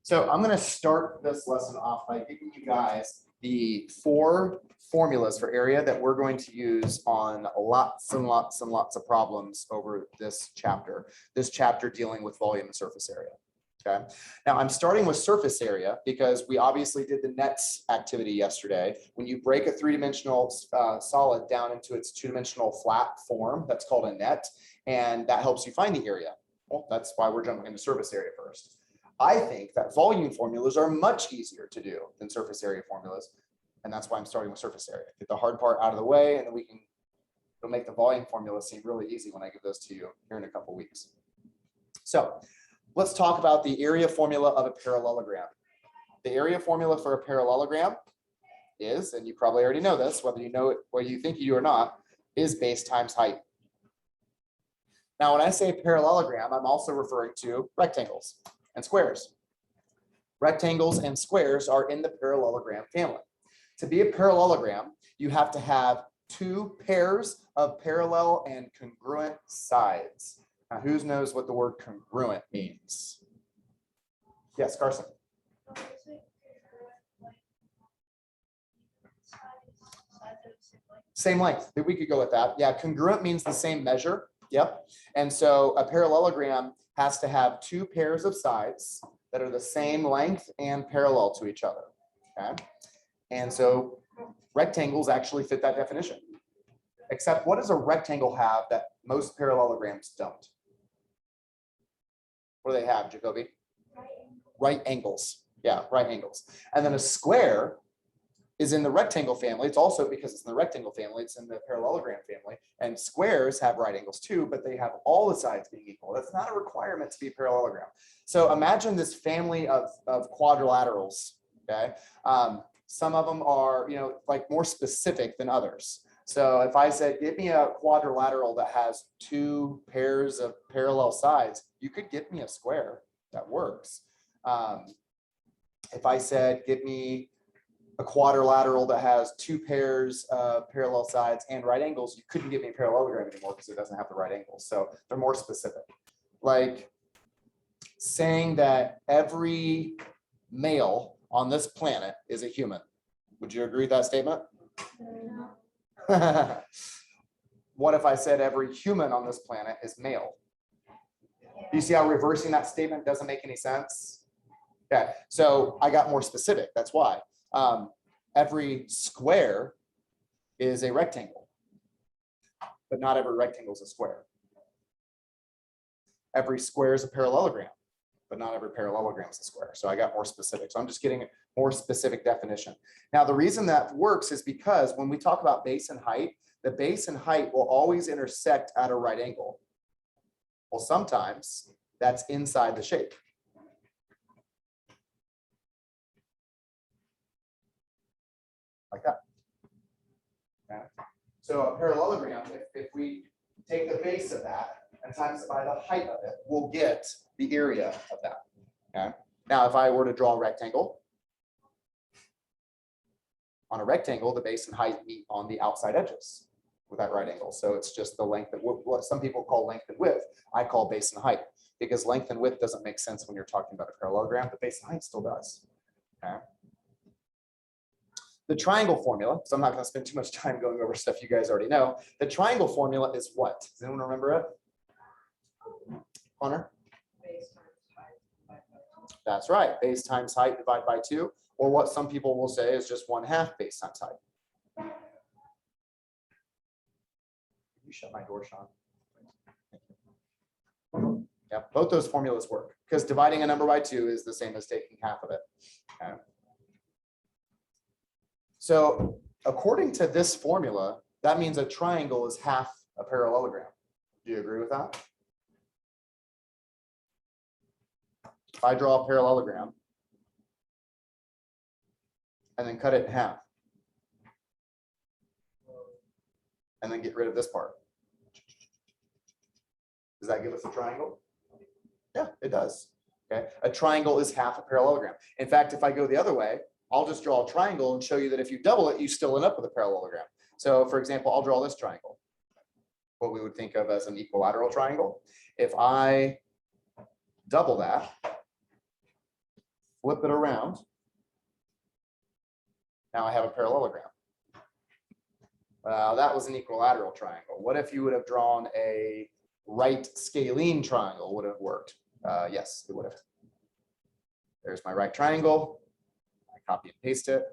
So I'm going to start this lesson off by giving you guys the 4 formulas for area that we're going to use on lots and lots and lots of problems over this chapter dealing with volume and surface area. Okay. Now I'm starting with surface area because we obviously did the nets activity yesterday. When you break a 3-dimensional solid down into its 2-dimensional flat form, that's called a net, and that helps you find the area. Well, that's why we're jumping into surface area first. I think that volume formulas are much easier to do than surface area formulas, and that's why I'm starting with surface area. Get the hard part out of the way, and then it'll make the volume formula seem really easy when I give those to you here in a couple weeks. So let's talk about the area formula of a parallelogram. The area formula for a parallelogram is, and you probably already know this, whether you know it, whether you think you do or not, is base times height. Now, when I say parallelogram, I'm also referring to rectangles and squares. Rectangles and squares are in the parallelogram family. To be a parallelogram, you have to have 2 pairs of parallel and congruent sides. Now, who knows what the word congruent means? Yes, Carson. Same length. We could go with that. Yeah, congruent means the same measure. Yep. And so a parallelogram has to have 2 pairs of sides that are the same length and parallel to each other. Okay. And so rectangles actually fit that definition. Except what does a rectangle have that most parallelograms don't? What do they have, Jacoby? Right angles. Yeah, right angles. And then a square is in the rectangle family. It's also, because it's in the rectangle family, it's in the parallelogram family. And squares have right angles too, but they have all the sides being equal. That's not a requirement to be a parallelogram. So imagine this family of quadrilaterals, okay? Some of them are, like more specific than others. So if I said, give me a quadrilateral that has 2 pairs of parallel sides, you could give me a square that works. If I said, give me a quadrilateral that has 2 pairs of parallel sides and right angles, you couldn't give me a parallelogram anymore because it doesn't have the right angles. So they're more specific. Like saying that every male on this planet is a human. Would you agree with that statement? No. What if I said every human on this planet is male? Do you see how reversing that statement doesn't make any sense? Okay, so I got more specific. That's why. Every square is a rectangle, but not every rectangle is a square. Every square is a parallelogram, but not every parallelogram is a square. So I got more specific. So I'm just getting a more specific definition. Now, the reason that works is because when we talk about base and height, the base and height will always intersect at a right angle. Well, sometimes that's inside the shape. Like that. Okay. So a parallelogram, if we take the base of that and times it by the height of it, we'll get the area of that. Okay. Now, if I were to draw a rectangle, on a rectangle, the base and height meet on the outside edges with that right angle. So it's just the length that what some people call length and width, I call base and height, because length and width doesn't make sense when you're talking about a parallelogram, but base and height still does. Okay. The triangle formula, so I'm not going to spend too much time going over stuff you guys already know. The triangle formula is what? Does anyone remember it? Connor? Base times height divided by 2. That's right. Base times height divided by 2, or what some people will say is just 1/2 base times height. Can you shut my door, Sean? Yeah, both those formulas work because dividing a number by 2 is the same as taking half of it. Okay. So according to this formula, that means a triangle is half a parallelogram. Do you agree with that? If I draw a parallelogram and then cut it in half and then get rid of this part, does that give us a triangle? Yeah, it does. Okay, a triangle is half a parallelogram. In fact, if I go the other way, I'll just draw a triangle and show you that if you double it, you still end up with a parallelogram. So for example, I'll draw this triangle, what we would think of as an equilateral triangle. If I double that, flip it around. Now I have a parallelogram. That was an equilateral triangle. What if you would have drawn a right scalene triangle? Would it have worked? Yes, it would have. There's my right triangle. I copy and paste it.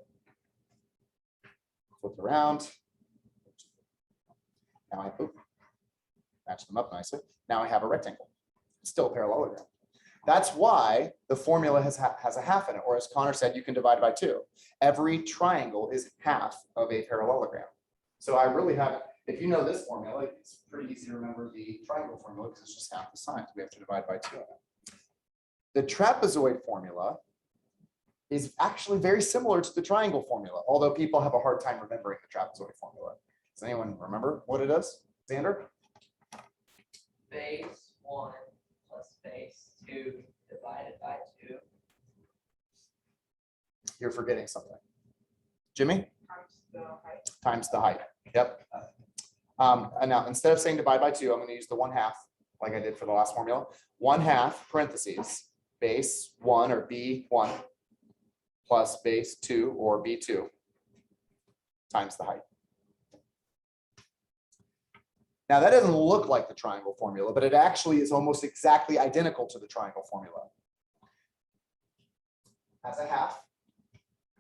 Flip it around. Now I match them up nicely. Now I have a rectangle. It's still a parallelogram. That's why the formula has a half in it, or as Connor said, you can divide by 2. Every triangle is half of a parallelogram. So I really have, if you know this formula, it's pretty easy to remember the triangle formula because it's just half the sides. We have to divide by 2. The trapezoid formula is actually very similar to the triangle formula, although people have a hard time remembering the trapezoid formula. Does anyone remember what it is? Xander? Base 1 plus base 2 divided by 2. You're forgetting something. Jimmy? Times the height. Times the height. Yep. And now instead of saying divide by 2, I'm going to use the 1/2 like I did for the last formula. 1/2 parentheses base 1 or B1 plus base 2 or B2 times the height. Now that doesn't look like the triangle formula, but it actually is almost exactly identical to the triangle formula. Has a half,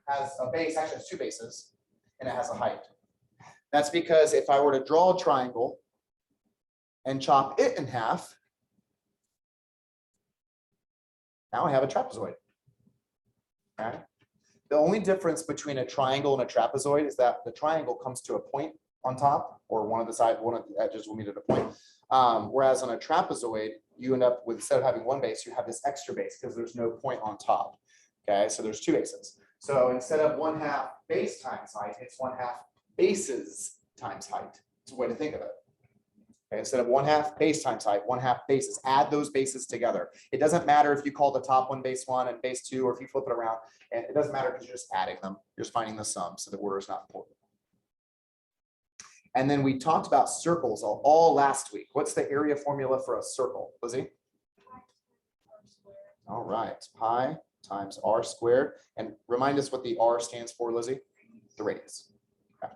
has a base, actually has 2 bases, and it has a height. That's because if I were to draw a triangle and chop it in half, now I have a trapezoid. Okay. The only difference between a triangle and a trapezoid is that the triangle comes to a point on top, or one of the edges will meet at a point. Whereas on a trapezoid, you end up with, instead of having 1 base, you have this extra base because there's no point on top. Okay, so there's 2 bases. So instead of 1/2 base times height, it's 1/2 bases times height. It's a way to think of it. Okay, instead of 1/2 base times height, 1/2 bases. Add those bases together. It doesn't matter if you call the top one base 1 and base 2, or if you flip it around, and it doesn't matter because you're just adding them. You're just finding the sum, so the order is not important. And then we talked about circles all last week. What's the area formula for a circle, Lizzie? All right, pi times r squared. And remind us what the r stands for, Lizzie? The radius. Okay.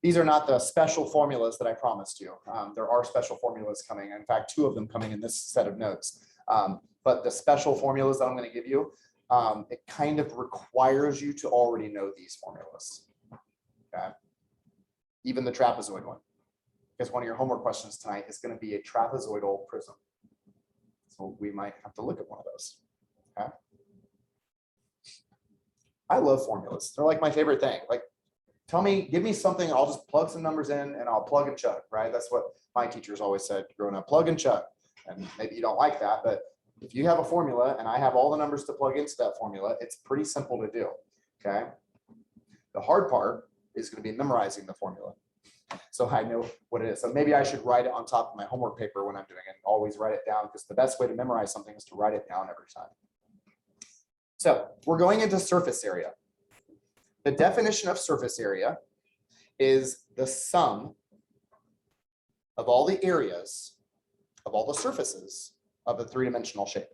These are not the special formulas that I promised you. There are special formulas coming. In fact, 2 of them coming in this set of notes. But the special formulas that I'm going to give you, it kind of requires you to already know these formulas. Okay. Even the trapezoid one, because one of your homework questions tonight is going to be a trapezoidal prism. So we might have to look at one of those. Okay. I love formulas. They're like my favorite thing. Like, give me something, I'll just plug some numbers in and I'll plug and chug, right? That's what my teachers always said growing up, plug and chug. And maybe you don't like that, but if you have a formula and I have all the numbers to plug into that formula, it's pretty simple to do. Okay. The hard part is going to be memorizing the formula. So I know what it is. So maybe I should write it on top of my homework paper when I'm doing it. Always write it down, because the best way to memorize something is to write it down every time. So we're going into surface area. The definition of surface area is the sum of all the areas of all the surfaces of a 3-dimensional shape.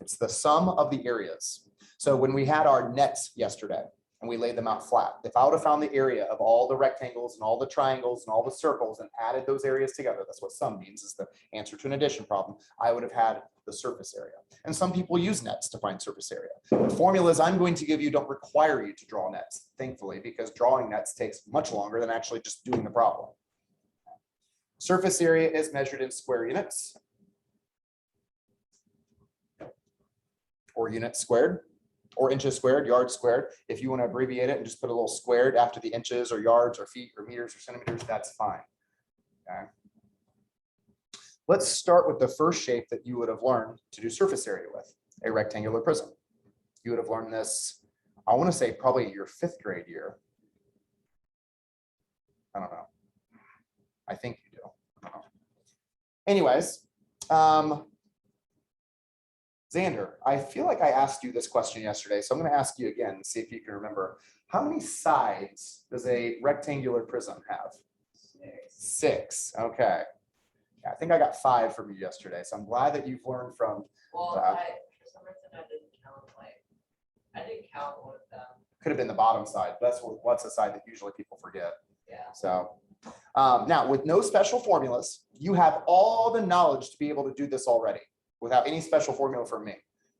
It's the sum of the areas. So when we had our nets yesterday and we laid them out flat, if I would have found the area of all the rectangles and all the triangles and all the circles and added those areas together, that's what sum means, is the answer to an addition problem, I would have had the surface area. And some people use nets to find surface area. The formulas I'm going to give you don't require you to draw nets, thankfully, because drawing nets takes much longer than actually just doing the problem. Surface area is measured in square units, or units squared, or inches squared, yards squared. If you want to abbreviate it and just put a little squared after the inches or yards or feet or meters or centimeters, that's fine. Okay. Let's start with the first shape that you would have learned to do surface area with, a rectangular prism. You would have learned this, I want to say probably your 5th grade year. I don't know. I think you do. I don't know. Anyways, Xander, I feel like I asked you this question yesterday, so I'm going to ask you again and see if you can remember. How many sides does a rectangular prism have? 6. Okay. Yeah, I think I got 5 from you yesterday, so I'm glad that you've learned from. Well, That. for some reason I didn't count, like, I didn't count one of them. Could have been the bottom side. What's the side that usually people forget. Yeah. So now with no special formulas, you have all the knowledge to be able to do this already without any special formula from me.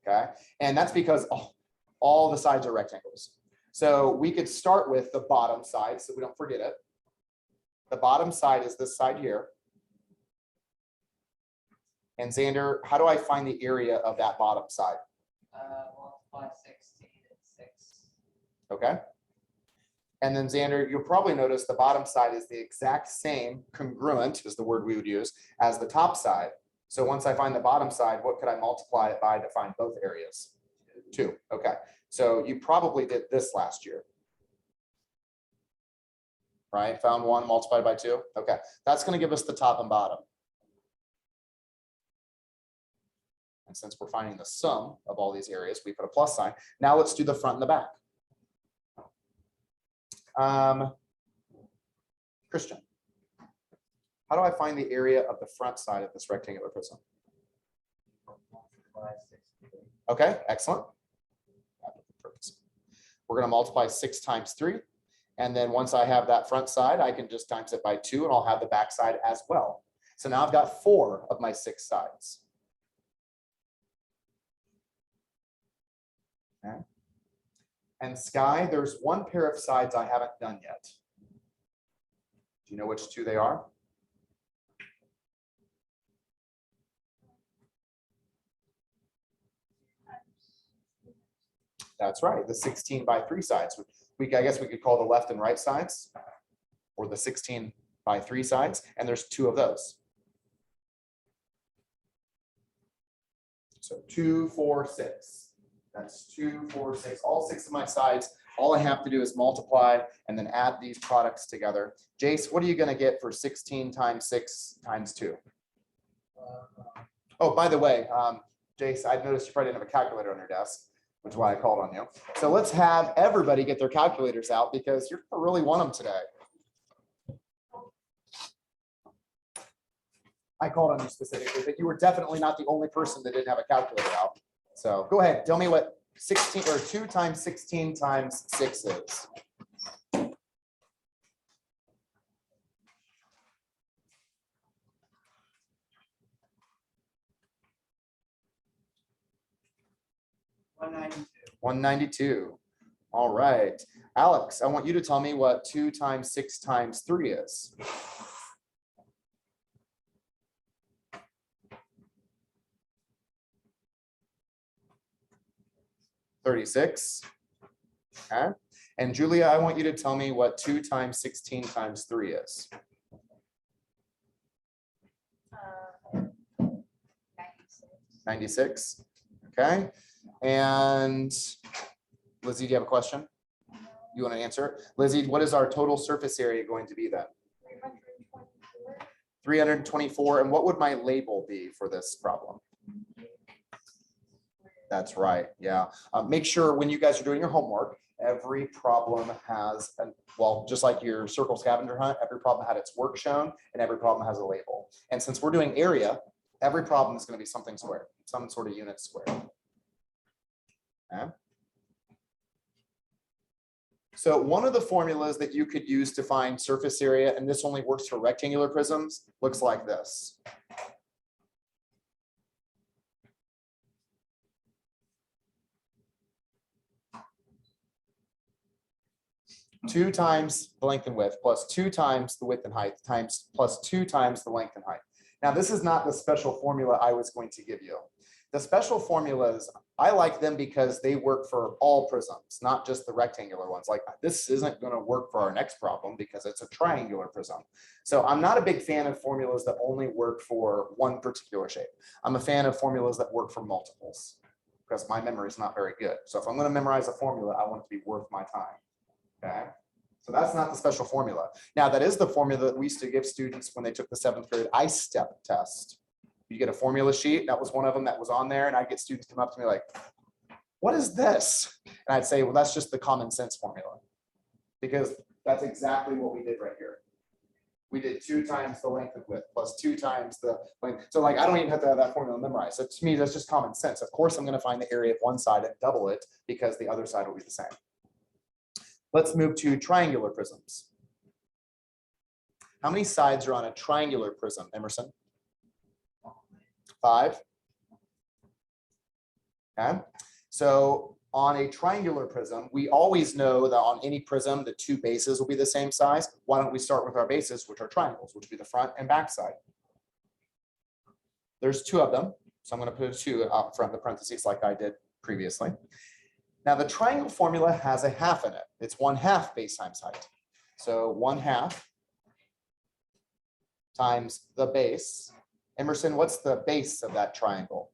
Okay. And that's because all the sides are rectangles. So we could start with the bottom side so we don't forget it. The bottom side is this side here. And Xander, how do I find the area of that bottom side? Multiply 16 and 6. Okay. And then Xander, you'll probably notice the bottom side is the exact same, congruent is the word we would use, as the top side. So once I find the bottom side, what could I multiply it by to find both areas? 2. Okay. So you probably did this last year. Right? Found 1 multiplied by 2. Okay. That's going to give us the top and bottom. And since we're finding the sum of all these areas, we put a plus sign. Now let's do the front and the back. Christian, how do I find the area of the front side of this rectangular prism? Okay, excellent. We're going to multiply 6 times 3. And then once I have that front side, I can just times it by 2 and I'll have the back side as well. So now I've got 4 of my 6 sides. Okay. And Sky, there's 1 pair of sides I haven't done yet. Do you know which 2 they are? That's right, the 16 by 3 sides. I guess we could call the left and right sides, or the 16 by 3 sides, and there's 2 of those. So 2, 4, 6. That's 2, 4, 6. All 6 of my sides. All I have to do is multiply and then add these products together. Jace, what are you going to get for 16 times 6 times 2? Oh, by the way, Jace, I've noticed you probably didn't have a calculator on your desk, which is why I called on you. So let's have everybody get their calculators out because you're going to really want them today. I called on you specifically, but you were definitely not the only person that didn't have a calculator out. So go ahead, tell me what 16 or 2 times 16 times 6 is. $192. All right. Alex, I want you to tell me what 2 times 6 times 3 is. $36. Okay. And Julia, I want you to tell me what 2 times 16 times 3 is. 96. Okay. And Lizzie, do you have a question? You want to answer? Lizzie, what is our total surface area going to be then? 324. And what would my label be for this problem? That's right. Yeah. Make sure when you guys are doing your homework, every problem has, well, just like your circle scavenger hunt, every problem had its work shown and every problem has a label. And since we're doing area, every problem is going to be something squared, some sort of unit squared. Okay. So one of the formulas that you could use to find surface area, and this only works for rectangular prisms, looks like this. Two times the length and width plus 2 times the width and height times plus 2 times the length and height. Now, this is not the special formula I was going to give you. The special formulas, I like them because they work for all prisms, not just the rectangular ones. Like this isn't going to work for our next problem because it's a triangular prism. So I'm not a big fan of formulas that only work for one particular shape. I'm a fan of formulas that work for multiples because my memory is not very good. So if I'm going to memorize a formula, I want it to be worth my time. Okay, so that's not the special formula. Now, that is the formula that we used to give students when they took the 7th grade I-STEP test. You get a formula sheet. That was one of them that was on there. And I'd get students come up to me like, what is this? And I'd say, well, that's just the common sense formula. Because that's exactly what we did right here. We did 2 times the length and width plus 2 times the length. So like, I don't even have to have that formula memorized. So to me, that's just common sense. Of course, I'm going to find the area of one side and double it because the other side will be the same. Let's move to triangular prisms. How many sides are on a triangular prism, Emerson? 5. Okay. So on a triangular prism, we always know that on any prism, the 2 bases will be the same size. Why don't we start with our bases, which are triangles, which would be the front and back side. There's 2 of them. So I'm going to put a 2 out front of the parentheses like I did previously. Now the triangle formula has a half in it. It's 1/2 base times height. So 1/2 times the base. Emerson, what's the base of that triangle?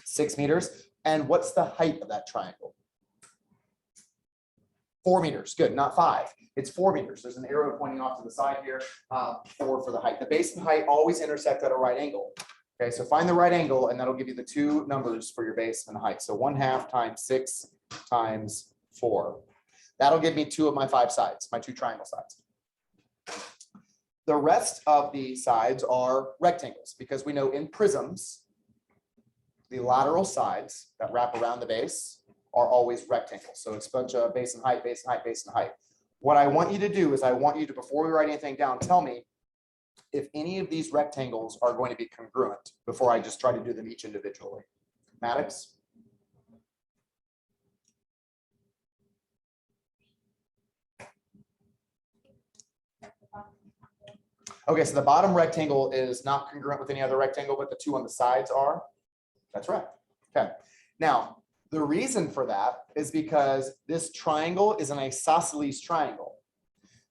6 meters. And what's the height of that triangle? 4 meters. Good, not 5. It's 4 meters. There's an arrow pointing off to the side here. 4 for the height. The base and height always intersect at a right angle. Okay, so find the right angle, and that'll give you the 2 numbers for your base and height. So 1/2 times 6 times 4. That'll give me 2 of my 5 sides, my 2 triangle sides. The rest of the sides are rectangles because we know in prisms, the lateral sides that wrap around the base are always rectangles. So it's a bunch of base and height, base and height, base and height. What I want you to do is I want you to, before we write anything down, tell me if any of these rectangles are going to be congruent before I just try to do them each individually. Maddox? Okay, so the bottom rectangle is not congruent with any other rectangle, but the 2 on the sides are? That's right. Okay. Now, the reason for that is because this triangle is an isosceles triangle.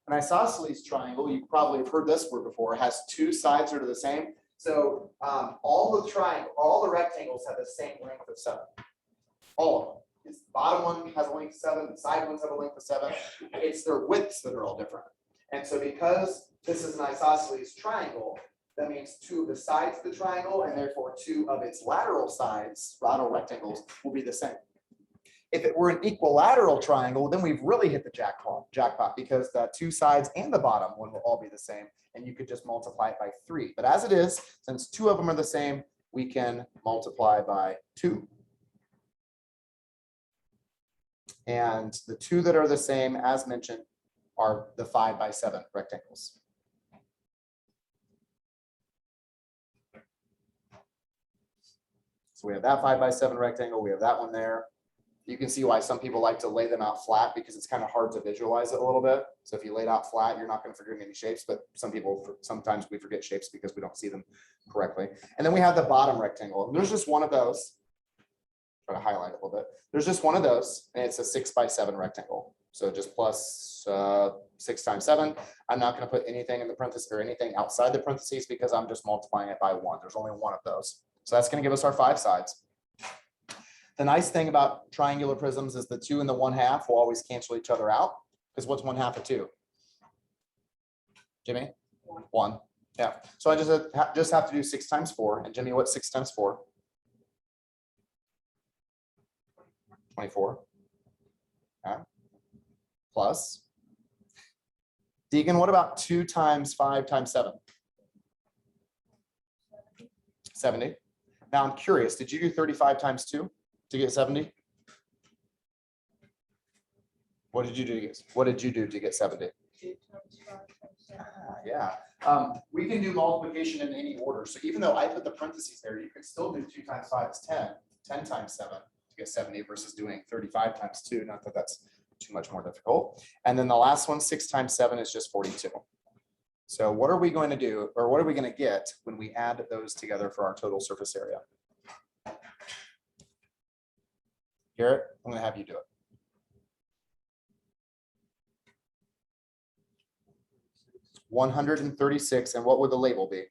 An isosceles triangle, you probably have heard this word before, has 2 sides that are the same. So all the rectangles have the same length of 7. All of them. The bottom one has a length of 7, the side ones have a length of 7. It's their widths that are all different. And so because this is an isosceles triangle, that means 2 of the sides of the triangle and therefore 2 of its lateral sides, lateral rectangles, will be the same. If it were an equilateral triangle, then we've really hit the jackpot because the 2 sides and the bottom one will all be the same, and you could just multiply it by 3. But as it is, since 2 of them are the same, we can multiply by 2. And the 2 that are the same, as mentioned, are the 5 by 7 rectangles. So we have that 5 by 7 rectangle. We have that one there. You can see why some people like to lay them out flat because it's kind of hard to visualize it a little bit. So if you lay it out flat, you're not going to forget any shapes, but sometimes we forget shapes because we don't see them correctly. And then we have the bottom rectangle. And there's just one of those. Try to highlight it a little bit. There's just one of those, and it's a 6 by 7 rectangle. So just plus 6 times 7. I'm not going to put anything in the parentheses or anything outside the parentheses because I'm just multiplying it by 1. There's only one of those. So that's going to give us our 5 sides. The nice thing about triangular prisms is the 2 and the 1/2 will always cancel each other out. Because what's 1/2 of 2? Jimmy? 1. Yeah. So I just have to do 6 times 4. And Jimmy, what's 6 times 4? 24. Okay. Plus. Deegan, what about 2 times 5 times 7? 70. Now I'm curious, did you do 35 times 2 to get 70? What did you do to get 70? Yeah. We can do multiplication in any order. So even though I put the parentheses there, you can still do 2 times 5 is 10, 10 times 7 to get 70 versus doing 35 times 2. Not that that's too much more difficult. And then the last one, 6 times 7 is just 42. So what are we going to do, or what are we going to get when we add those together for our total surface area? Garrett, I'm going to have you do it. It's 136, and what would the label be?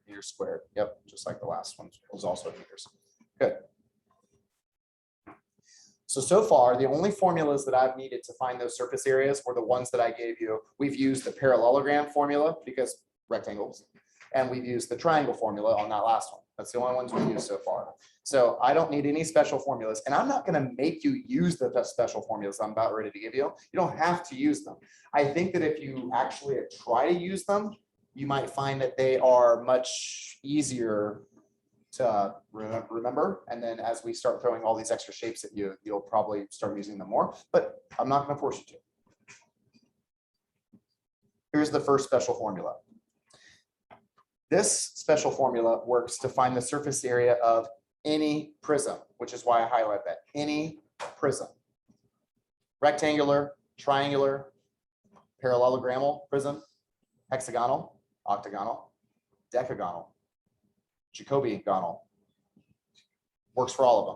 Meters squared. Yep, just like the last one was also meters. Good. So far, the only formulas that I've needed to find those surface areas were the ones that I gave you. We've used the parallelogram formula because rectangles. And we've used the triangle formula on that last one. That's the only ones we've used so far. So I don't need any special formulas, and I'm not going to make you use the special formulas I'm about ready to give you. You don't have to use them. I think that if you actually try to use them, you might find that they are much easier to remember. And then as we start throwing all these extra shapes at you, you'll probably start using them more, but I'm not going to force you to. Here's the first special formula. This special formula works to find the surface area of any prism, which is why I highlight that, any prism. Rectangular, triangular, parallelogrammal prism, hexagonal, octagonal, decagonal, Jacobigonal. Works for all of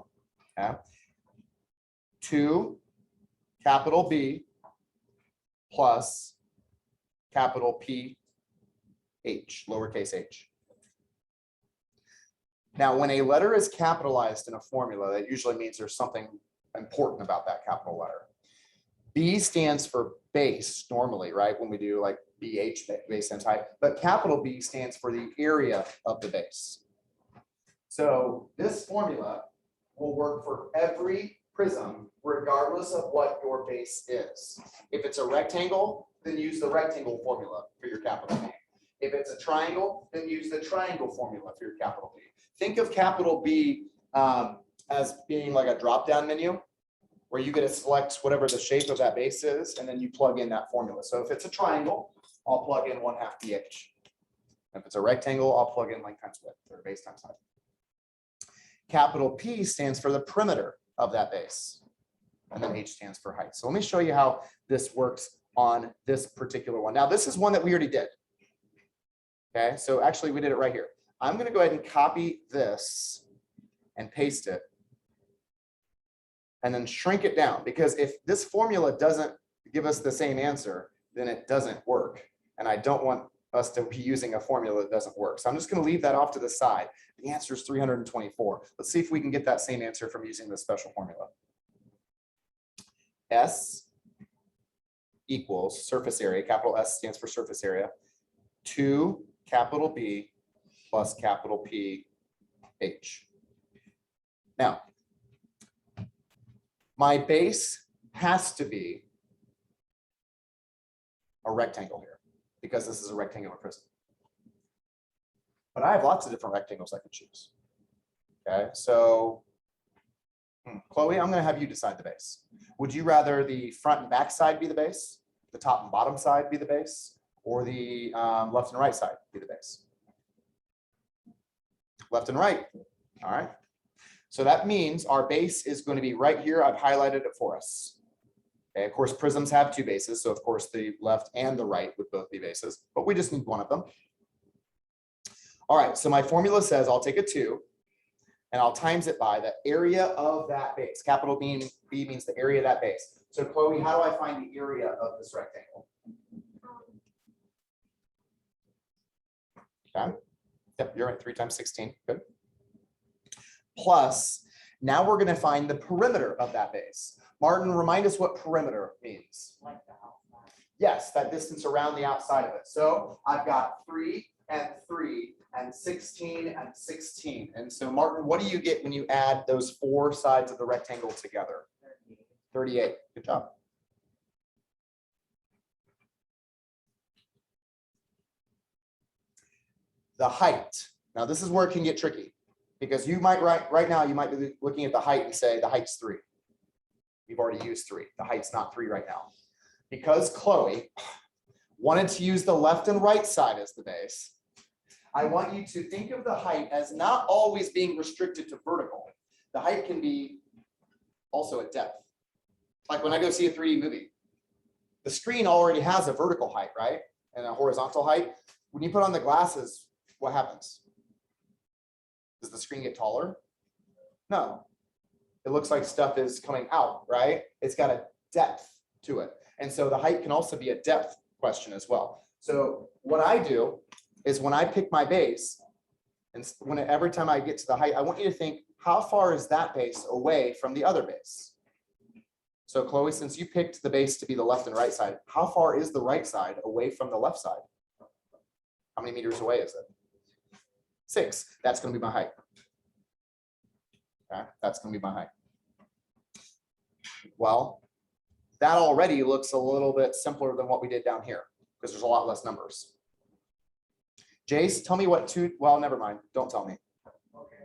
them. Okay? 2 capital B plus capital P H, lowercase h. Now, when a letter is capitalized in a formula, that usually means there's something important about that capital letter. B stands for base normally, right? When we do like BH, base times height, but capital B stands for the area of the base. So this formula will work for every prism, regardless of what your base is. If it's a rectangle, then use the rectangle formula for your capital B. If it's a triangle, then use the triangle formula for your capital B. Think of capital B as being like a drop-down menu where you get to select whatever the shape of that base is, and then you plug in that formula. So if it's a triangle, I'll plug in 1/2 DH. If it's a rectangle, I'll plug in length times width, or base times height. Capital P stands for the perimeter of that base, and then H stands for height. So let me show you how this works on this particular one. Now, this is one that we already did. Okay, so actually we did it right here. I'm going to go ahead and copy this and paste it and then shrink it down, because if this formula doesn't give us the same answer, then it doesn't work. And I don't want us to be using a formula that doesn't work. So I'm just going to leave that off to the side. The answer is 324. Let's see if we can get that same answer from using this special formula. S equals surface area, capital S stands for surface area, 2 capital B plus capital P H. Now, my base has to be a rectangle here because this is a rectangular prism. But I have lots of different rectangles I could choose. Okay, so Chloe, I'm going to have you decide the base. Would you rather the front and back side be the base, the top and bottom side be the base, or the left and right side be the base? Left and right. All right. So that means our base is going to be right here. I've highlighted it for us. Okay, of course, prisms have 2 bases. So of course the left and the right would both be bases, but we just need one of them. All right. So my formula says I'll take a 2 and I'll times it by the area of that base. Capital B means the area of that base. So Chloe, how do I find the area of this rectangle? Okay. Yep, you're right. 3 times 16. Good. Plus, now we're going to find the perimeter of that base. Martin, remind us what perimeter means. Like the outside. Yes, that distance around the outside of it. So I've got 3 and 3 and 16 and 16. And so Martin, what do you get when you add those 4 sides of the rectangle together? 38. Good job. The height. Now this is where it can get tricky, because you might right now you might be looking at the height and say the height's 3. We've already used 3. The height's not 3 right now. Because Chloe wanted to use the left and right side as the base, I want you to think of the height as not always being restricted to vertical. The height can be also at depth. Like when I go see a 3D movie, the screen already has a vertical height, right? And a horizontal height. When you put on the glasses, what happens? Does the screen get taller? No. It looks like stuff is coming out, right? It's got a depth to it. And so the height can also be a depth question as well. So what I do is when I pick my base, and every time I get to the height, I want you to think, how far is that base away from the other base? So Chloe, since you picked the base to be the left and right side, how far is the right side away from the left side? How many meters away is it? 6. That's going to be my height. Okay, that's going to be my height. Well, that already looks a little bit simpler than what we did down here because there's a lot less numbers. Jace, tell me what 2, well, never mind. Don't tell me. Okay.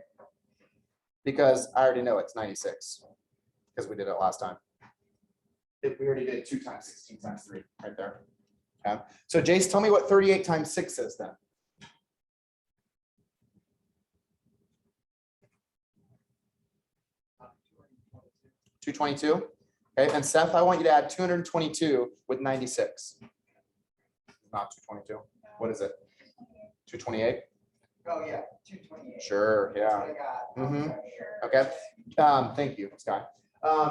Because I already know it's 96 because we did it last time. We already did 2 times 16 times 3 right there. Okay. So Jace, tell me what 38 times 6 is then. 222. Okay, and Seth, I want you to add 222 with 96. Not 222. What is it? 228? Oh, yeah, 228. Sure, yeah. That's what I got. Mhm. Sure. Okay. Thank you, Sky.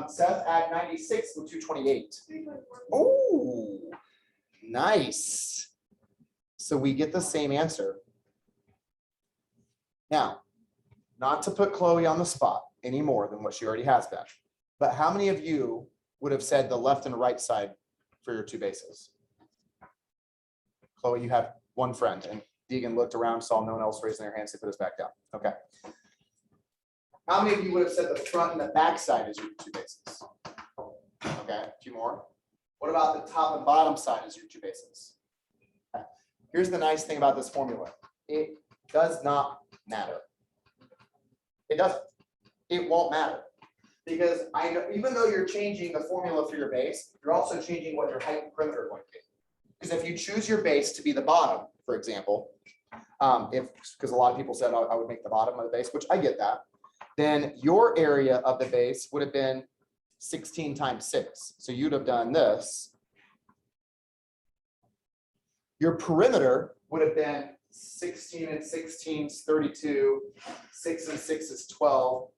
Seth, add 96 with 228. Oh, nice. So we get the same answer. Now, not to put Chloe on the spot any more than what she already has been, but how many of you would have said the left and right side for your 2 bases? Chloe, you have one friend, and Deegan looked around, saw no one else raising their hands, they put us back down. Okay. How many of you would have said the front and the back side is your 2 bases? Okay, a few more. What about the top and bottom side is your 2 bases? Okay. Here's the nice thing about this formula. It does not matter. It doesn't. It won't matter. Because I know, even though you're changing the formula for your base, you're also changing what your height and perimeter are going to be. Because if you choose your base to be the bottom, for example, because a lot of people said I would make the bottom of the base, which I get that, then your area of the base would have been 16 times 6. So you'd have done this. Your perimeter would have been 16 and 16 is 32, 6 and 6 is 12.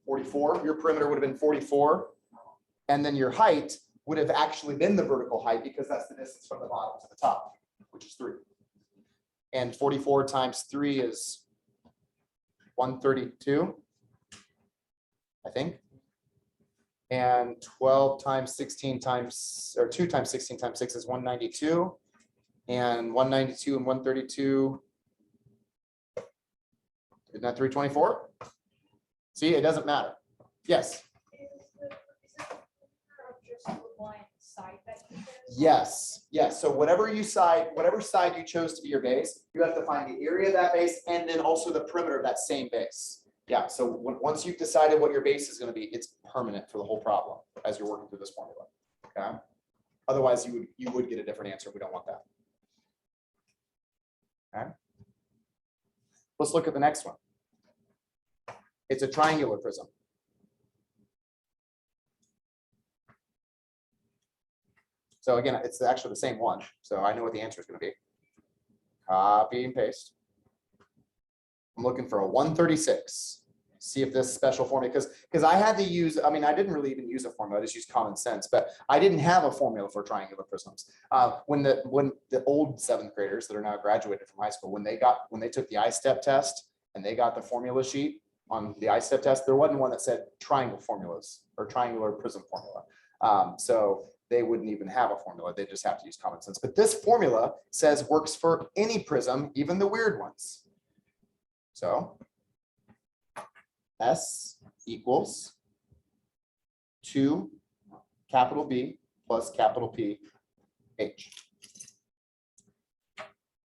44, your perimeter would have been 44. And then your height would have actually been the vertical height because that's the distance from the bottom to the top, which is 3. And 44 times 3 is 132, I think. And 12 times 16 times, or 2 times 16 times 6 is 192. And 192 and 132, isn't that 324? See, it doesn't matter. Yes. Yes, yes. So whatever side you chose to be your base, you have to find the area of that base and then also the perimeter of that same base. Yeah, so once you've decided what your base is going to be, it's permanent for the whole problem as you're working through this formula. Okay. Otherwise, you would get a different answer. We don't want that. Okay. Let's look at the next one. It's a triangular prism. So again, it's actually the same one. So I know what the answer is going to be. Copy and paste. I'm looking for a 136. See if this special formula, because I had to use, I mean, I didn't really even use a formula, I just used common sense, but I didn't have a formula for triangular prisms. When the old 7th graders that are now graduated from high school, when they took the I-step test and they got the formula sheet on the I-step test, there wasn't one that said triangle formulas or triangular prism formula. So they wouldn't even have a formula. They just have to use common sense. But this formula says works for any prism, even the weird ones. So S equals 2 capital B plus capital P H.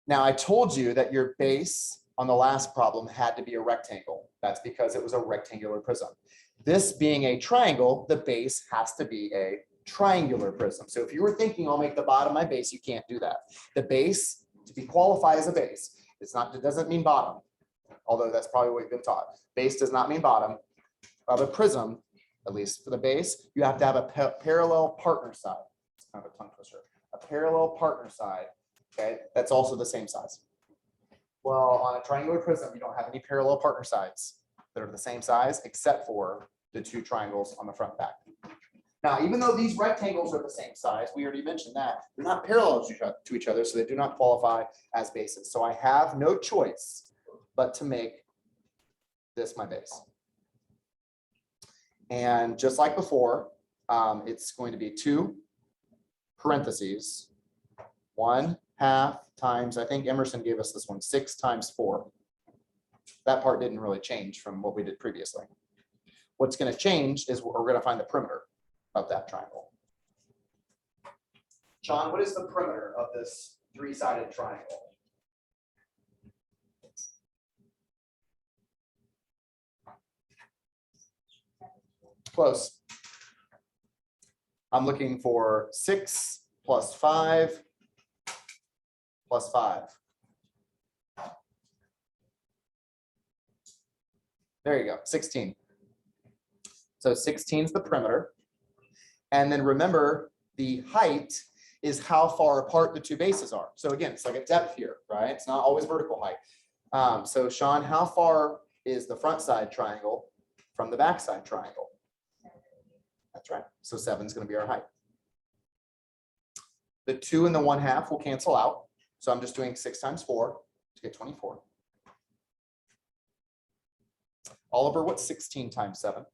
Now I told you that your base on the last problem had to be a rectangle. That's because it was a rectangular prism. This being a triangle, the base has to be a triangular prism. So if you were thinking I'll make the bottom my base, you can't do that. The base, to be qualified as a base, it doesn't mean bottom, although that's probably what you've been taught. Base does not mean bottom. Of a prism, at least for the base, you have to have a parallel partner side. It's kind of a tongue twister. A parallel partner side, okay, that's also the same size. Well, on a triangular prism, you don't have any parallel partner sides that are the same size, except for the 2 triangles on the front and back. Now, even though these rectangles are the same size, we already mentioned that, they're not parallel to each other, so they do not qualify as bases. So I have no choice but to make this my base. And just like before, it's going to be 2 parentheses, 1/2 times, I think Emerson gave us this one, 6 times 4. That part didn't really change from what we did previously. What's going to change is we're going to find the perimeter of that triangle. Sean, what is the perimeter of this three-sided triangle? Close. I'm looking for 6 plus 5 plus 5. There you go, 16. So 16 is the perimeter. And then remember, the height is how far apart the two bases are. So again, it's like a depth here, right? It's not always vertical height. So Sean, how far is the front side triangle from the back side triangle? That's right. So 7 is going to be our height. The 2 and the 1/2 will cancel out. So I'm just doing 6 times 4 to get 24. Oliver, what's 16 times 7?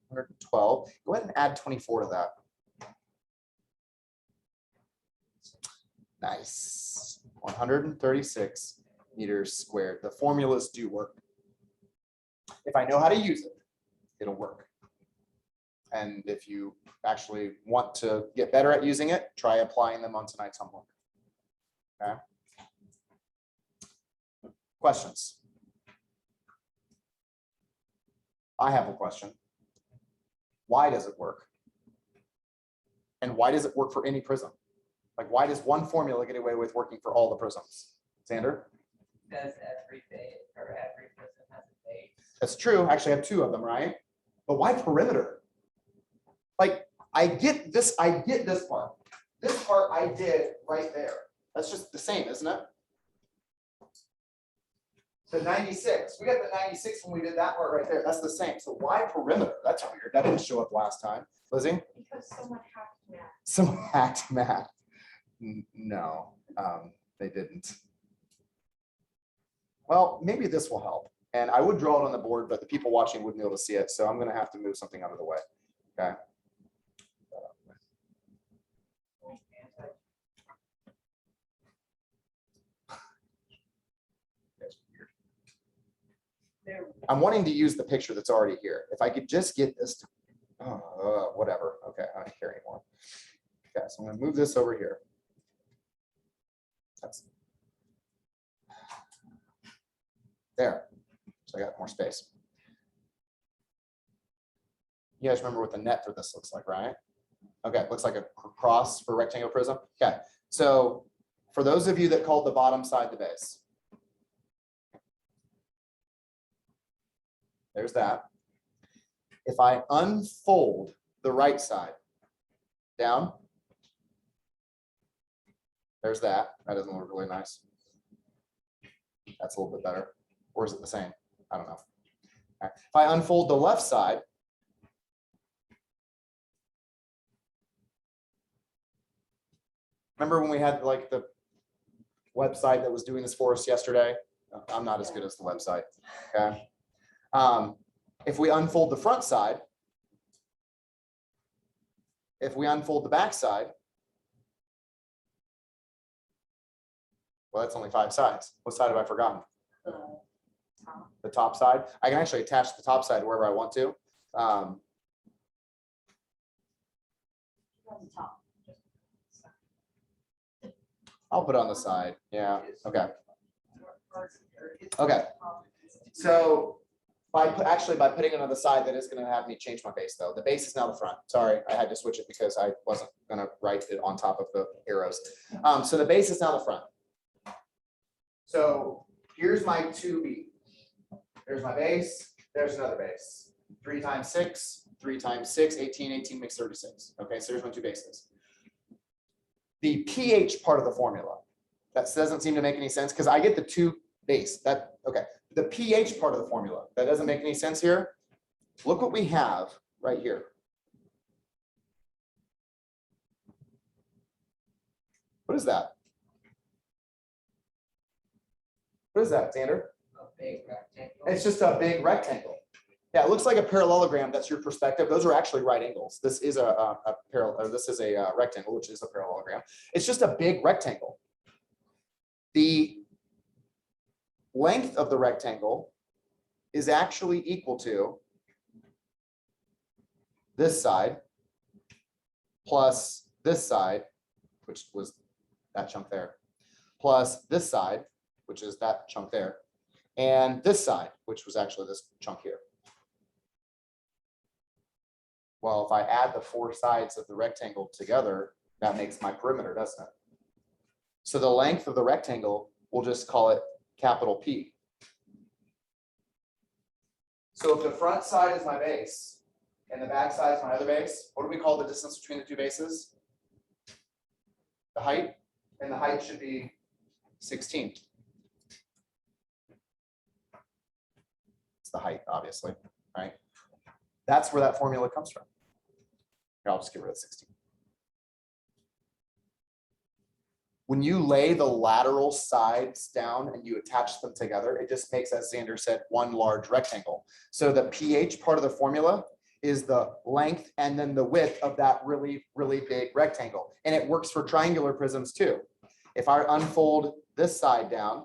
112. Go ahead and add 24 to that. Nice. 136 meters squared. The formulas do work. If I know how to use it, it'll work. And if you actually want to get better at using it, try applying them on tonight's homework. Okay. Questions? I have a question. Why does it work? And why does it work for any prism? Like, why does one formula get away with working for all the prisms? Xander? Because every base or every prism has a base. That's true. Actually, I have 2 of them, right? But why perimeter? Like, I get this part. This part I did right there. That's just the same, isn't it? So 96. We got the 96 when we did that part right there. That's the same. So why perimeter? That's weird. That didn't show up last time. Lizzie? Because someone hacked math. Someone hacked math. No, they didn't. Well, maybe this will help. And I would draw it on the board, but the people watching wouldn't be able to see it. So I'm going to have to move something out of the way. Okay. I'm wanting to use the picture that's already here. If I could just get this to, whatever. Okay, I don't care anymore. Okay, so I'm going to move this over here. That's there. So I got more space. You guys remember what the net for this looks like, right? Okay, it looks like a cross for rectangle prism. Okay, so for those of you that called the bottom side the base, there's that. If I unfold the right side down, there's that. That doesn't look really nice. That's a little bit better. Or is it the same? I don't know. Okay. If I unfold the left side, remember when we had like the website that was doing this for us yesterday? I'm not as good as the website. Okay. If we unfold the front side, if we unfold the back side, well, that's only 5 sides. What side have I forgotten? The top side. I can actually attach the top side wherever I want to. I'll put it on the side. Yeah. Okay. Okay. So by putting it on the side, that is going to have me change my base though. The base is now the front. Sorry, I had to switch it because I wasn't going to write it on top of the arrows. So the base is now the front. So here's my 2B. There's my base. There's another base. 3 times 6, 3 times 6, 18, 18 makes 36. Okay, so here's my 2 bases. The pH part of the formula, that doesn't seem to make any sense because I get the 2 base. Okay. The pH part of the formula, that doesn't make any sense here. Look what we have right here. What is that? What is that, Xander? A big rectangle. It's just a big rectangle. Yeah, it looks like a parallelogram. That's your perspective. Those are actually right angles. This is a rectangle, which is a parallelogram. It's just a big rectangle. The length of the rectangle is actually equal to this side plus this side, which was that chunk there, plus this side, which is that chunk there, and this side, which was actually this chunk here. Well, if I add the four sides of the rectangle together, that makes my perimeter, doesn't it? So the length of the rectangle, we'll just call it capital P. So if the front side is my base and the back side is my other base, what do we call the distance between the two bases? The height, and the height should be 16. It's the height, obviously, right? That's where that formula comes from. Here, I'll just get rid of 16. When you lay the lateral sides down and you attach them together, it just makes, as Xander said, one large rectangle. So the pH part of the formula is the length and then the width of that really, really big rectangle. And it works for triangular prisms too. If I unfold this side down,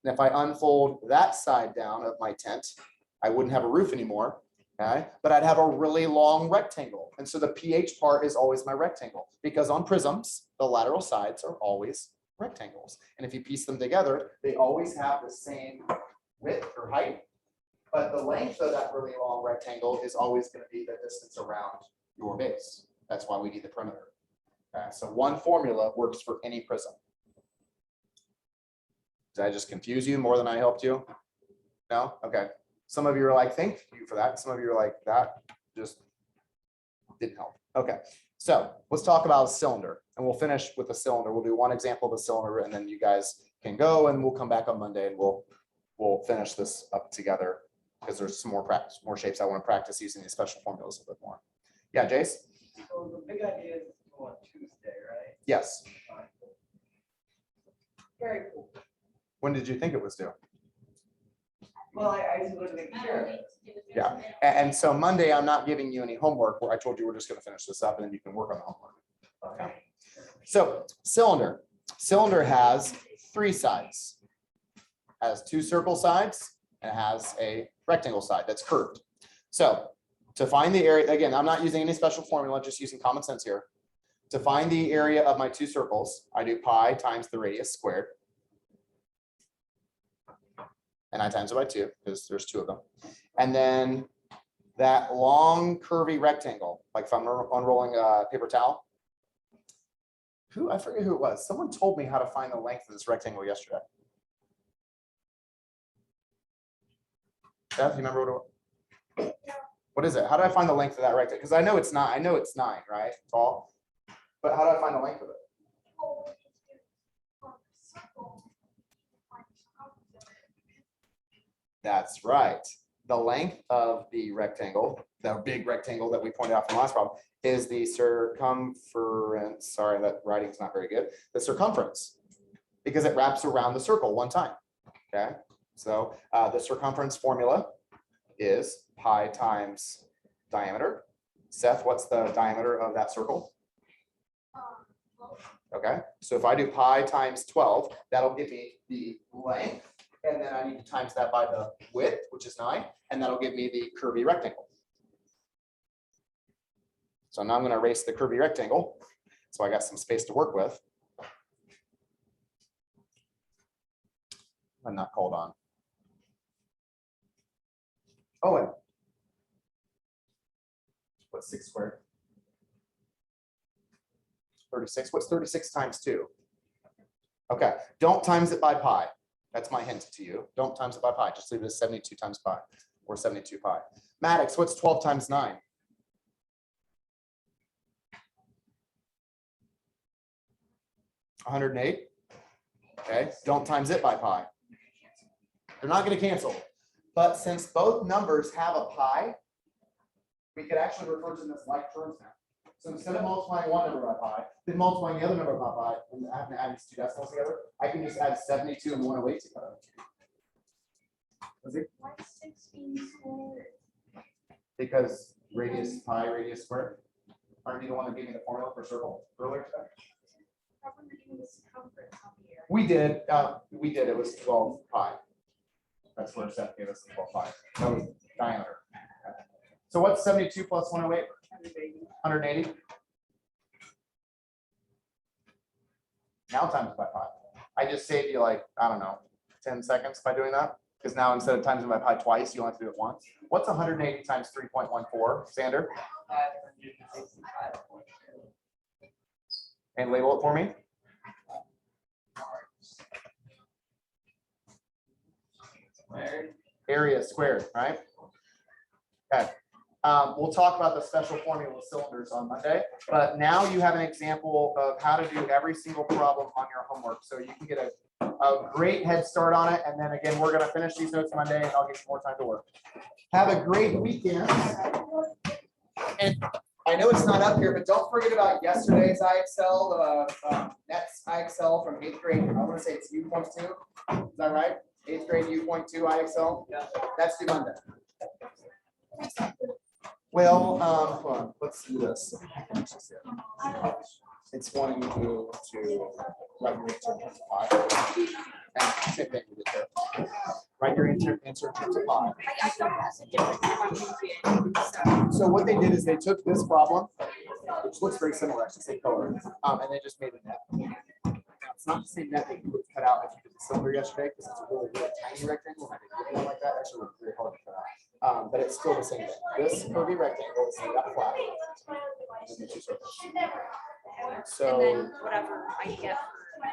and if I unfold that side down of my tent, I wouldn't have a roof anymore, okay? But I'd have a really long rectangle. And so the pH part is always my rectangle, because on prisms, the lateral sides are always rectangles. And if you piece them together, they always have the same width or height, but the length of that really long rectangle is always going to be the distance around your base. That's why we need the perimeter. Okay, so one formula works for any prism. Did I just confuse you more than I helped you? No? Okay. Some of you are like, thank you for that. Some of you are like, that just didn't help. Okay. So let's talk about a cylinder, and we'll finish with a cylinder. We'll do one example of a cylinder, and then you guys can go, and we'll come back on Monday and we'll finish this up together, because there's some more practice, more shapes I want to practice using these special formulas a bit more. Yeah, Jace? So the big idea is to go on Tuesday, right? Yes. Very cool. When did you think it was due? Well, I just wanted to make sure. Yeah. And so Monday, I'm not giving you any homework. Where I told you we're just going to finish this up and then you can work on the homework. Okay. So cylinder. Cylinder has three sides. Has two circle sides and it has a rectangle side that's curved. So to find the area, again, I'm not using any special formula, just using common sense here. To find the area of my two circles, I do pi times the radius squared. And I times it by 2 because there's 2 of them. And then that long curvy rectangle, like if I'm unrolling a paper towel. I forget who it was. Someone told me how to find the length of this rectangle yesterday. Beth, you remember what is it? How do I find the length of that rectangle? Because I know it's 9. I know it's 9, right? Tall. But how do I find the length of it? That's right. The length of the rectangle, the big rectangle that we pointed out from the last problem, is the circumference. Sorry, that writing's not very good. The circumference, because it wraps around the circle one time. Okay, so the circumference formula is pi times diameter. Seth, what's the diameter of that circle? Okay, so if I do pi times 12, that'll give me the length. And then I need to times that by the width, which is 9, and that'll give me the curvy rectangle. So now I'm going to erase the curvy rectangle. So I got some space to work with. I'm not called on. Oh, and what's 6 squared? 36. What's 36 times 2? Okay, don't times it by pi. That's my hint to you. Don't times it by pi. Just leave it as 72 times pi or 72 pi. Maddox, what's 12 times 9? 108. Okay, don't times it by pi. They're not going to cancel. But since both numbers have a pi, we could actually refer to them as like terms now. So instead of multiplying one number by pi, then multiplying the other number by pi, and having to add these 2 decimals together, I can just add 72 and 108 together. Why 16 squared? Because radius pi, radius squared. Aren't you the one that gave me the formula for circle earlier today? the circumference on here. We did, it was 12 pi. That's where Seth gave us the 12 pi. That was diameter. So what's 72 plus 108? 180. Now times by pi. I just saved you like, I don't know, 10 seconds by doing that. Because now instead of times by pi twice, you only have to do it once. What's 180 times 3.14, Sander? 565. And label it for me. Squared. Area squared, right? Okay. We'll talk about the special formula with cylinders on Monday, but now you have an example of how to do every single problem on your homework. So you can get a great head start on it. And then again, we're going to finish these notes Monday and I'll give you more time to work. Have a great weekend. And I know it's not up here, but don't forget about yesterday's IXL, the next IXL from 8th grade. I want to say it's U.2. Is that right? 8th grade U.2 IXL? Yeah. That's due Monday. Well, hold on, let's do this. It's wanting you to write your answer in terms of pi. And same thing we did there. Write your answer in terms of pi. I thought that's a different one. So what they did is they took this problem, which looks very similar, actually same color, and they just made a net. Now, it's not the same net that you would cut out if you did the cylinder yesterday, because it's a really, really tiny rectangle. And I didn't get one like that. Actually, it was very hard to cut out. But it's still the same thing. This curvy rectangle is made up flat. And then two circles. So And then whatever I get for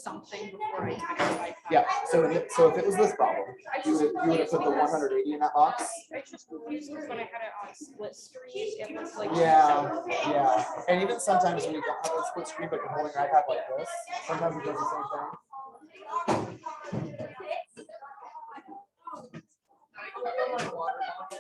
something before I type it like that. yeah, so if it was this problem, you would have put the 180 in that box. I just confused because when I had it on split screen, it was like. Yeah. And even sometimes when you don't have a split screen, but you're holding your iPad like this, sometimes it does the same thing. Water bottle.